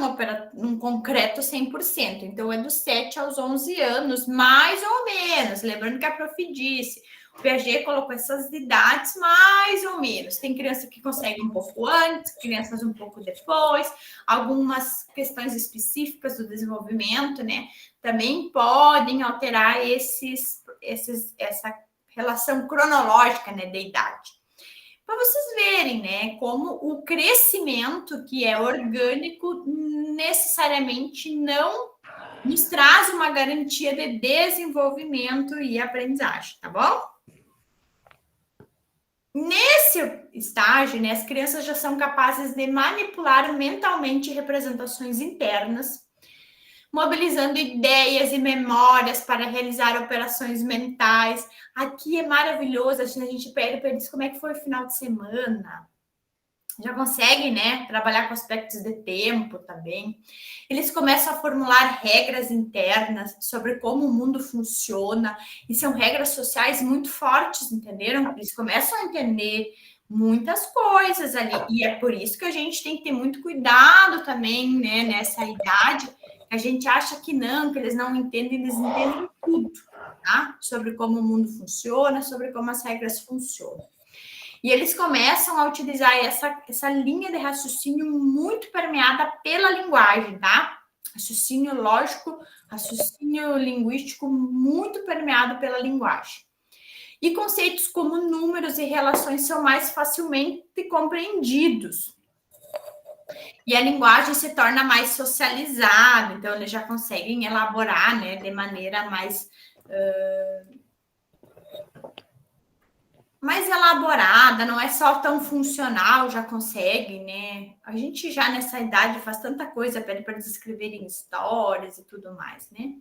num concreto 100%. Então, é dos 7 aos 11 anos, mais ou menos. Lembrando que a prof disse, o Piaget colocou essas idades mais ou menos. Tem criança que consegue um pouco antes, crianças um pouco depois. Algumas questões específicas do desenvolvimento, né, também podem alterar essa relação cronológica, né, da idade. Para vocês verem, né, como o crescimento que é orgânico necessariamente não nos traz uma garantia de desenvolvimento e aprendizagem, tá bom? Nesse estágio, né, as crianças já são capazes de manipular mentalmente representações internas, mobilizando ideias e memórias para realizar operações mentais. Aqui é maravilhoso, a gente pede para eles como é que foi o final de semana. Já conseguem, né, trabalhar com aspectos de tempo também. Eles começam a formular regras internas sobre como o mundo funciona, e são regras sociais muito fortes, entenderam? Eles começam a entender muitas coisas ali, e é por isso que a gente tem que ter muito cuidado também, né, nessa idade. A gente acha que não, que eles não entendem, eles entendem tudo, tá? Sobre como o mundo funciona, sobre como as regras funcionam. E eles começam a utilizar essa linha de raciocínio muito permeada pela linguagem, tá? Raciocínio lógico, raciocínio linguístico muito permeado pela linguagem. E conceitos como números e relações são mais facilmente compreendidos. E a linguagem se torna mais socializada, então eles já conseguem elaborar, né, de maneira mais elaborada, não é só tão funcional, já consegue, né? A gente já nessa idade faz tanta coisa, pede para eles escreverem histórias e tudo mais, né?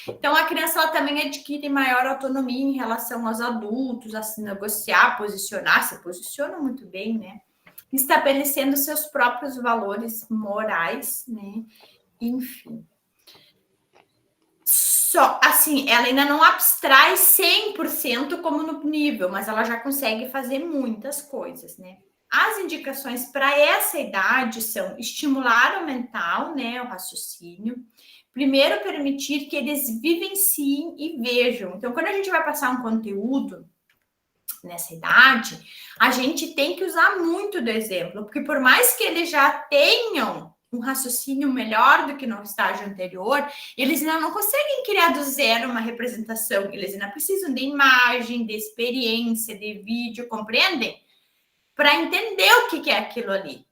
Então, a criança ela também adquire maior autonomia em relação aos adultos, a se negociar, posicionar, se posiciona muito bem, né? Estabelecendo seus próprios valores morais, né? Enfim. Só, assim, ela ainda não abstrai 100% como no nível, mas ela já consegue fazer muitas coisas, né? As indicações para essa idade são estimular o mental, né, o raciocínio. Primeiro, permitir que eles vivenciem e vejam. Então, quando a gente vai passar um conteúdo nessa idade, a gente tem que usar muito do exemplo, porque por mais que eles já tenham um raciocínio melhor do que no estágio anterior, eles ainda não conseguem criar do zero uma representação, eles ainda precisam de imagem, de experiência, de vídeo, compreendem? Para entender o que é aquilo ali,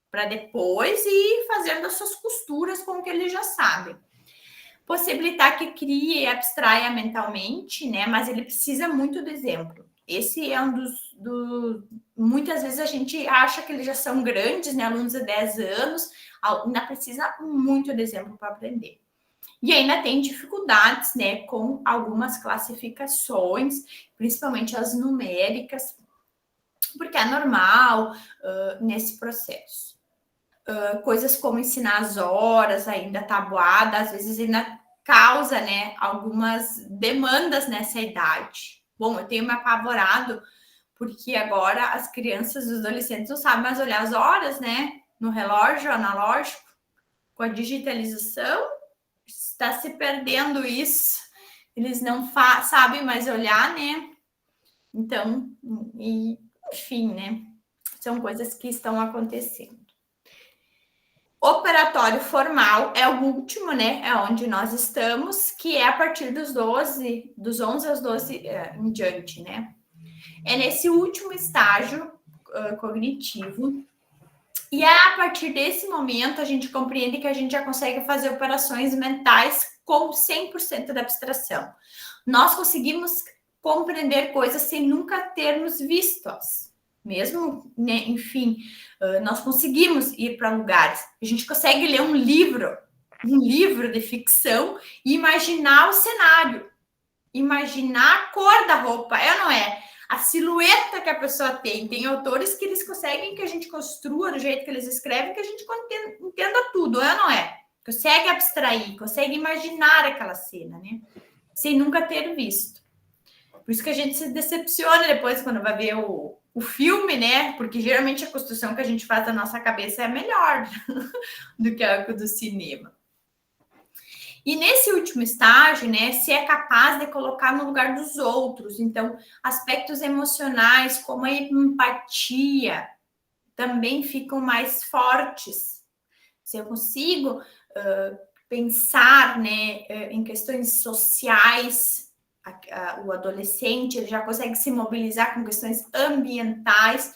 para depois ir fazendo as suas costuras com o que eles já sabem. Possibilitar que crie e abstraia mentalmente, né? Mas ele precisa muito do exemplo. Esse é um muitas vezes a gente acha que eles já são grandes, né? Alunos de 10 anos, ainda precisa muito de exemplo para aprender. E ainda tem dificuldades, né? Com algumas classificações, principalmente as numéricas, porque é normal nesse processo. Coisas como ensinar as horas, ainda tabuada, às vezes ainda causa, né, algumas demandas nessa idade. Bom, eu tenho me apavorado, porque agora as crianças e os adolescentes não sabem mais olhar as horas, né, no relógio analógico. Com a digitalização, está se perdendo isso. Eles não sabem mais olhar, né? Então, enfim, né? São coisas que estão acontecendo. Operatório formal é o último, né? É onde nós estamos, que é a partir dos 11 aos 12 em diante, né? É nesse último estágio cognitivo E a partir desse momento, a gente compreende que a gente já consegue fazer operações mentais com 100% da abstração. Nós conseguimos compreender coisas sem nunca termos visto-as. Mesmo, né, enfim, nós conseguimos ir para lugares. A gente consegue ler um livro de ficção e imaginar o cenário, imaginar a cor da roupa, é ou não é? A silhueta que a pessoa tem. Tem autores que eles conseguem que a gente construa do jeito que eles escrevem, que a gente entenda tudo, é ou não é? Consegue abstrair, consegue imaginar aquela cena, né? Sem nunca ter visto. Por isso que a gente se decepciona depois quando vai ver o filme, né? Porque geralmente a construção que a gente faz da nossa cabeça é melhor do que a do cinema. E nesse último estágio, né, se é capaz de colocar no lugar dos outros. Então, aspectos emocionais, como a empatia, também ficam mais fortes. Se eu consigo pensar, né, em questões sociais, o adolescente ele já consegue se mobilizar com questões ambientais,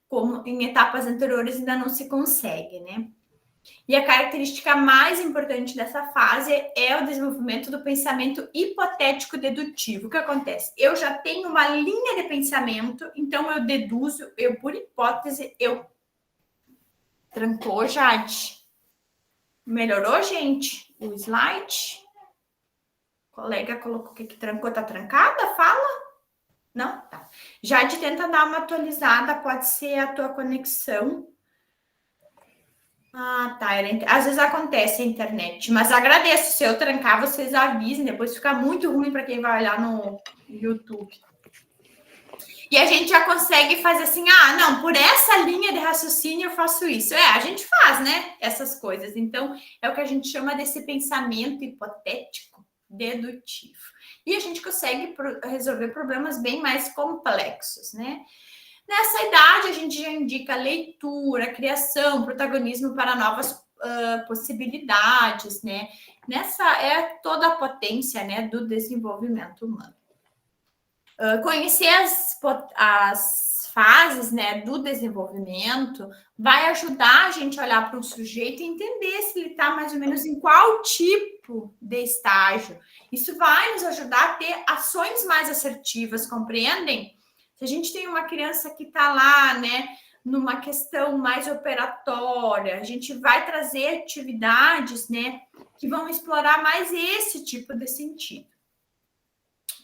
como em etapas anteriores ainda não se consegue, né? E a característica mais importante dessa fase é o desenvolvimento do pensamento hipotético dedutivo. O que acontece? Eu já tenho uma linha de pensamento, então eu deduzo, eu por hipótese, eu... Trancou, Jade? Melhorou, gente? O slide? O colega colocou que trancou, tá trancada? Fala? Não? Tá. Jade, tenta dar uma atualizada, pode ser a tua conexão. Ah, tá. Às vezes acontece a internet, mas agradeço. Se eu trancar, vocês avisem. Depois fica muito ruim para quem vai olhar no YouTube. E a gente já consegue fazer assim: ah, não, por essa linha de raciocínio eu faço isso. A gente faz, né? Essas coisas. Então, é o que a gente chama desse pensamento hipotético dedutivo. E a gente consegue resolver problemas bem mais complexos, né? Nessa idade, a gente já indica leitura, criação, protagonismo para novas possibilidades, né? Nessa é toda a potência, né, do desenvolvimento humano. Conhecer as fases, né, do desenvolvimento vai ajudar a gente a olhar para um sujeito e entender se ele está mais ou menos em qual tipo de estágio. Isso vai nos ajudar a ter ações mais assertivas, compreendem? Se a gente tem uma criança que está lá, né, numa questão mais operatória, a gente vai trazer atividades, né, que vão explorar mais esse tipo de sentido.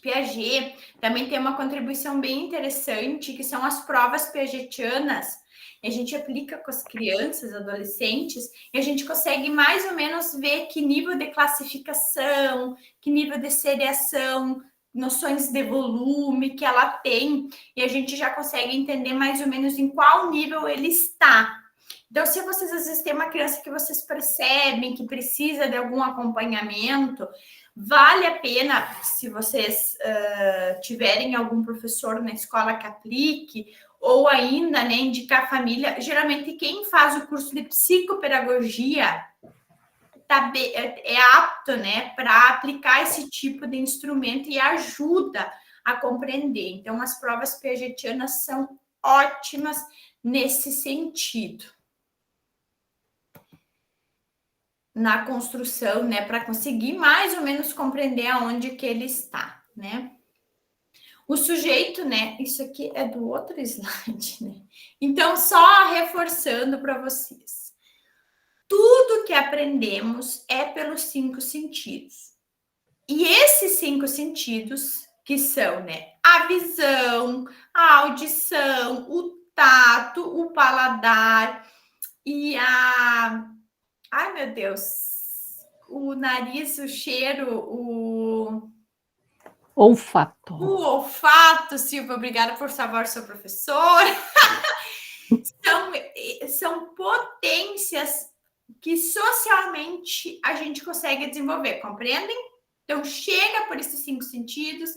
Piaget também tem uma contribuição bem interessante, que são as provas piagetianas. A gente aplica com as crianças, adolescentes, e a gente consegue mais ou menos ver que nível de classificação, que nível de seriação, noções de volume que ela tem, e a gente já consegue entender mais ou menos em qual nível ele está. Então, se vocês às vezes têm uma criança que vocês percebem que precisa de algum acompanhamento, vale a pena, se vocês tiverem algum professor na escola que aplique, ou ainda, né, indicar a família. Geralmente, quem faz o curso de psicopedagogia é apto, né, para aplicar esse tipo de instrumento e ajuda a compreender. Então, as provas piagetianas são ótimas nesse sentido. Na construção, né, para conseguir mais ou menos compreender aonde que ele está, né? O sujeito, né, isso aqui é do outro slide, né? Então, só reforçando para vocês. Tudo que aprendemos é pelos 5 sentidos. E esses 5 sentidos, que são, né, a visão, a audição, o tato, o paladar e a... Ai, meu Deus. O nariz, o cheiro, o... Olfato. O olfato, Silvia, obrigada por salvar seu professor. São potências que socialmente a gente consegue desenvolver, compreendem? Então, chega por esses 5 sentidos,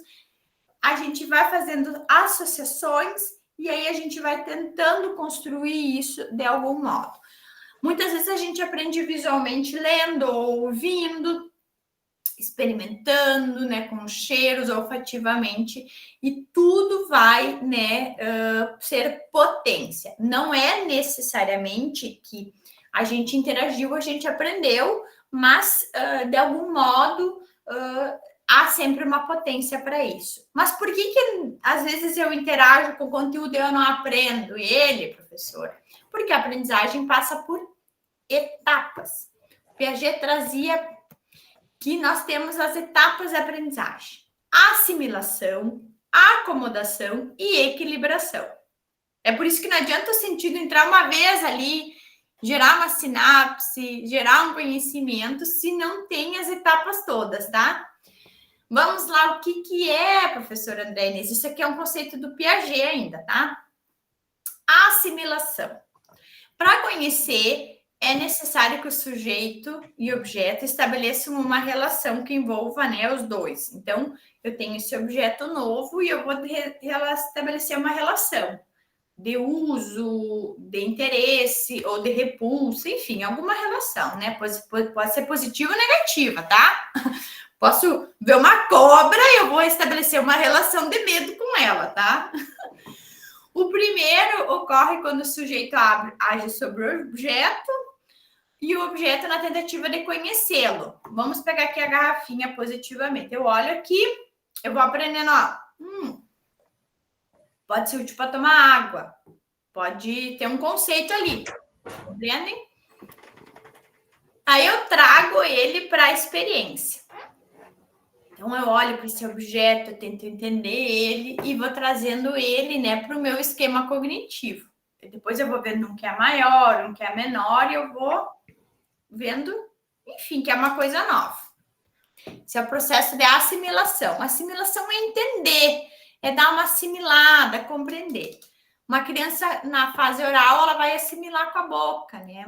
a gente vai fazendo associações e aí a gente vai tentando construir isso de algum modo. Muitas vezes a gente aprende visualmente lendo ou ouvindo, experimentando, né, com cheiros, olfativamente, e tudo vai, né, ser potência. Não é necessariamente que a gente interagiu, a gente aprendeu, mas de algum modo há sempre uma potência para isso. Mas por que às vezes eu interajo com o conteúdo e eu não aprendo ele, professor? Porque a aprendizagem passa por etapas. Piaget trazia que nós temos as etapas de aprendizagem: assimilação, acomodação e equilibração. É por isso que não adianta o sentido entrar uma vez ali, gerar uma sinapse, gerar um conhecimento, se não tem as etapas todas, tá? Vamos lá, o que é, professor André Inês? Isso aqui é um conceito do Piaget ainda, tá? Assimilação. Para conhecer, é necessário que o sujeito e objeto estabeleçam uma relação que envolva, né, os dois. Então, eu tenho esse objeto novo e eu vou estabelecer uma relação de uso, de interesse ou de repulsa, enfim, alguma relação, né? Pode ser positiva ou negativa, tá? Posso ver uma cobra e eu vou estabelecer uma relação de medo com ela, tá? O primeiro ocorre quando o sujeito age sobre o objeto e o objeto na tentativa de conhecê-lo. Vamos pegar aqui a garrafinha positivamente. Eu olho aqui, eu vou aprendendo, ó. Pode ser útil para tomar água. Pode ter um conceito ali. Compreendem? Aí eu trago ele para a experiência. Então, eu olho para esse objeto, eu tento entender ele e vou trazendo ele, né, para o meu esquema cognitivo. E depois eu vou vendo um que é maior, um que é menor, e eu vou vendo, enfim, que é uma coisa nova. Esse é o processo de assimilação. Assimilação é entender, é dar uma assimilada, compreender. Uma criança, na fase oral, ela vai assimilar com a boca, né?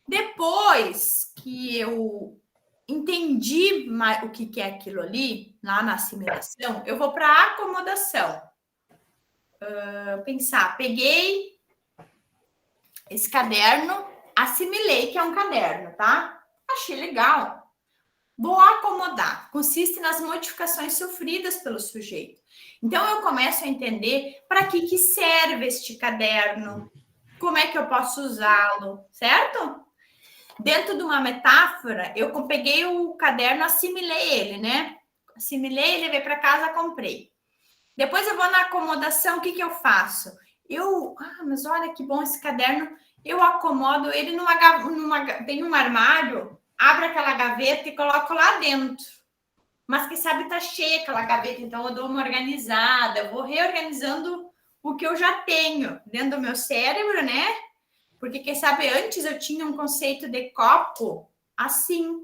Depois que eu entendi o que é aquilo ali, lá na assimilação, eu vou para a acomodação. Pensar, peguei esse caderno, assimilei que é um caderno, tá? Achei legal. Vou acomodar. Consiste nas modificações sofridas pelo sujeito. Então, eu começo a entender para que serve este caderno, como é que eu posso usá-lo, certo? Dentro de uma metáfora, eu peguei o caderno, assimilei ele, né? Assimilei, levei para casa, comprei. Depois eu vou na acomodação, o que eu faço? Mas olha que bom esse caderno. Eu acomodo ele tem um armário, abro aquela gaveta e coloco lá dentro. Mas quem sabe tá cheia aquela gaveta, então eu dou uma organizada, eu vou reorganizando o que eu já tenho dentro do meu cérebro, né? Porque, quem sabe, antes eu tinha um conceito de copo assim.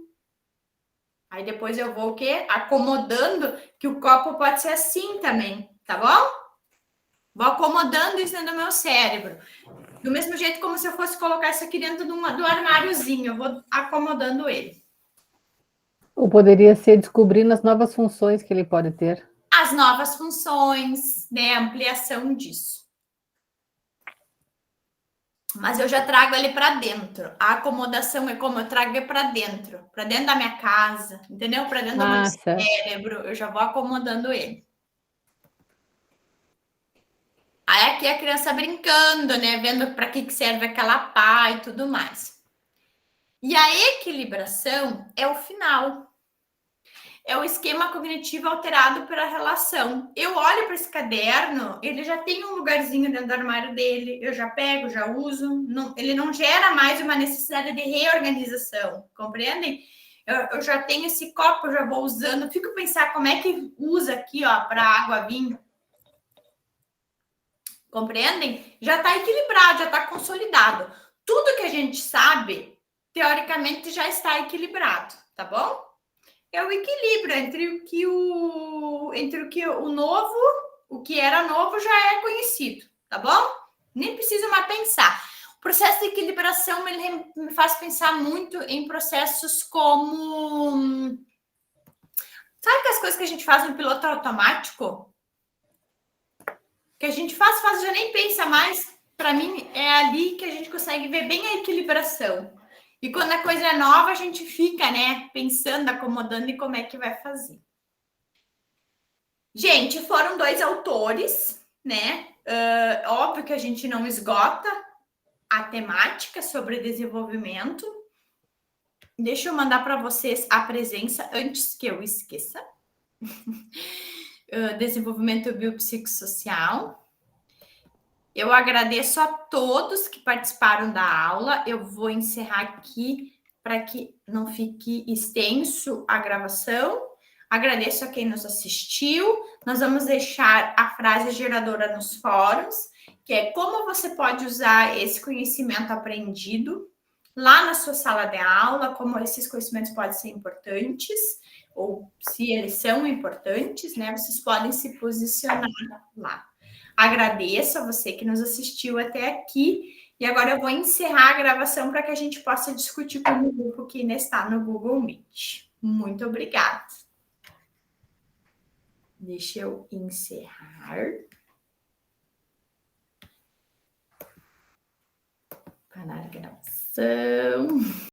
Aí depois eu vou o quê? Acomodando que o copo pode ser assim também, tá bom? Vou acomodando isso dentro do meu cérebro. Do mesmo jeito como se eu fosse colocar isso aqui dentro do armáriozinho. Eu vou acomodando ele. Ou poderia ser descobrindo as novas funções que ele pode ter. As novas funções, né? Ampliação disso. Mas eu já trago ele para dentro. A acomodação é como eu trago ele para dentro da minha casa, entendeu? Para dentro do meu cérebro, eu já vou acomodando ele. Aí aqui a criança brincando, né? Vendo para que serve aquela pá e tudo mais. E a equilibração é o final. É o esquema cognitivo alterado pela relação. Eu olho para esse caderno, ele já tem um lugarzinho dentro do armário dele, eu já pego, já uso. Ele não gera mais uma necessidade de reorganização, compreendem? Eu já tenho esse copo, eu já vou usando. Fico pensando como é que usa aqui, ó, para água vir. Compreendem? Já está equilibrado, já está consolidado. Tudo que a gente sabe, teoricamente, já está equilibrado, tá bom? É o equilíbrio entre o que o novo, o que era novo já é conhecido, tá bom? Nem precisa mais pensar. O processo de equilibração me faz pensar muito em processos como... Sabe as coisas que a gente faz no piloto automático? Que a gente faz, já nem pensa mais. Para mim, é ali que a gente consegue ver bem a equilibração. E quando a coisa é nova, a gente fica, né, pensando, acomodando e como é que vai fazer. Gente, foram 2 autores, né? Óbvio que a gente não esgota a temática sobre desenvolvimento. Deixa eu mandar para vocês a presença antes que eu esqueça. Desenvolvimento biopsicossocial. Eu agradeço a todos que participaram da aula. Eu vou encerrar aqui para que não fique extenso a gravação. Agradeço a quem nos assistiu. Nós vamos deixar a frase geradora nos fóruns, que é como você pode usar esse conhecimento aprendido lá na sua sala de aula, como esses conhecimentos podem ser importantes, ou se eles são importantes, né? Vocês podem se posicionar lá. Agradeço a você que nos assistiu até aqui. E agora eu vou encerrar a gravação para que a gente possa discutir com o grupo que ainda está no Google Meet. Muito obrigada. Deixa eu encerrar. Parar a gravação.